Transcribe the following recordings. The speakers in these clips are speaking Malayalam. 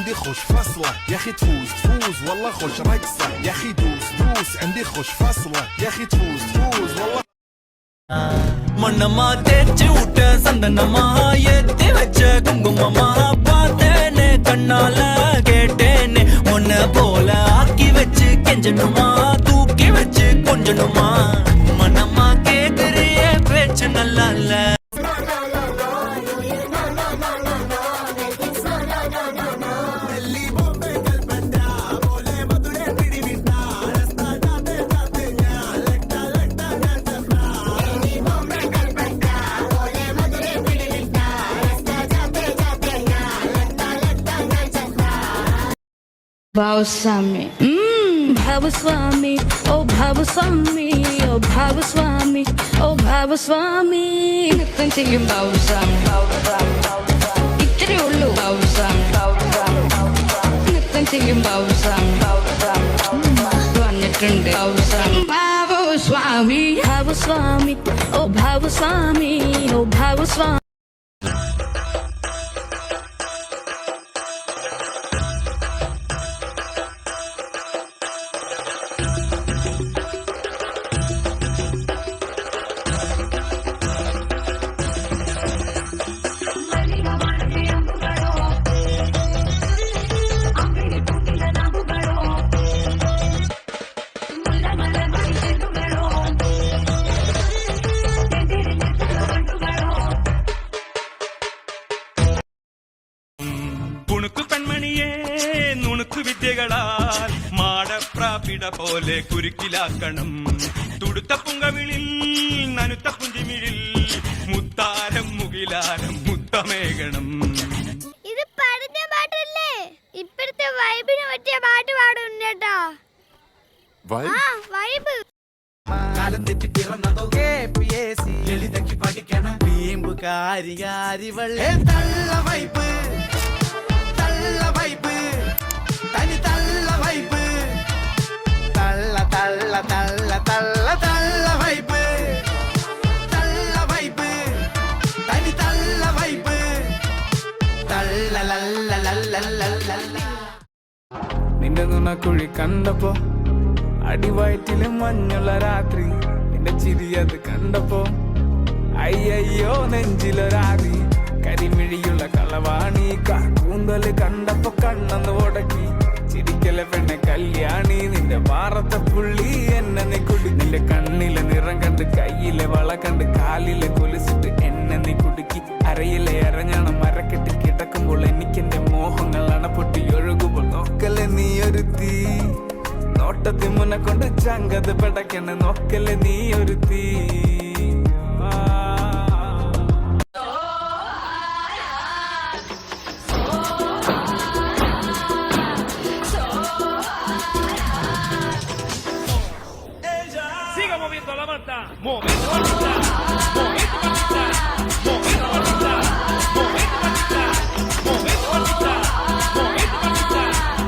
عندي خوش فصلة يا اخي تفوز والله خوش رقصة يا اخي دوس عندي خوش فصلة يا اخي تفوز والله மண்ணமா தேய்ச்சி விட்ட சந்தனமா ஏத்தி வச்ச குங்குமமா பார்த்தேனே கண்ணால கேட்டேனே உன்னை போல ஆக்கி வச்சு கெஞ்சணுமா தூக்கி வச்சு கொஞ்சணுமா மனமா கேக்குறிய பேச்சு நல்லா இல்ல Bhavaswami, Bhavaswami, oh Bhavaswami, oh Bhavaswami, oh Bhavaswami. Nittam cheyum Bhavaswami, ittare ullu Bhavaswami. Nittam cheyum Bhavaswami, vannittunde Bhavaswami. Bhavaswami, Bhavaswami, oh Bhavaswami, oh Bhavaswami. വിദ്യകളാൽ മാടപ്രാപിട പോലെ കുരുക്കിലാക്കണം തുടുത്ത പുങ്കവിളിൽ നനുത്ത പുഞ്ചിമിഴിൽ മുത്താരം മുകിലാരം മുത്തമേകണം ഇത് പഴയ പാട്ടല്ലേ ഇപ്പോഴത്തെ വൈബിന് പറ്റിയ പാട്ട് പാടുന്നുണ്ടോ വൈബ് കാലം തെറ്റി പിറന്നതോ KPSC എഴുതക്കി പഠിക്കണം വീമ്പുകാരി കാരിവളെ തള്ള വൈബ് തനി തള്ള വൈബ് തള്ള തള്ള തള്ള തള്ള തള്ള വൈബ് തനി തള്ള വൈബ് തള്ള ലല്ല ലല്ല ലല്ല നിന്റെ നുണക്കുഴി കണ്ടപ്പോ അടിവയറ്റില് മഞ്ഞുള്ള രാത്രി നിന്റെ ചിരിയത് കണ്ടപ്പോ അയ്യോ നെഞ്ചിലൊരാതി കരിമിഴിയുള്ള കളവാണി കൂന്തല് കണ്ടപ്പോ കണ്ണന്ന് ഉടക്കി ചിരിക്കലെ പെണ്ണെ കല്യാണി നിന്റെ മാറത്തെ പുള്ളി എന്നെ നീ കുടി നിന്റെ കണ്ണിലെ നിറം കണ്ട് കയ്യിലെ വള കണ്ട് കാലിലെ കൊലിച്ചിട്ട് എന്നെ നീ കുടുക്കി അരയിലെ അരഞ്ഞാണം മരക്കെട്ടി കിടക്കുമ്പോൾ എനിക്കെന്റെ മോഹങ്ങൾ അണപ്പൊട്ടി ഒഴുകുമ്പോൾ നോക്കല്ലേ നീ ഒരു തീ നോട്ടത്തി മുന്നെ കൊണ്ട് ചങ്കത് പെടക്കണ നോക്കല്ലേ നീ ഒരു തീ Siga moviendo la banda, momento bonita, momento bonita, momento bonita, momento bonita, momento bonita, momento bonita,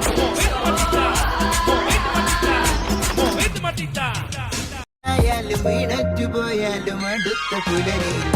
momento bonita, momento bonita, momento bonita. ആയാലും വീണറ്റു പോയാലും അടുത്ത പുലരിൽ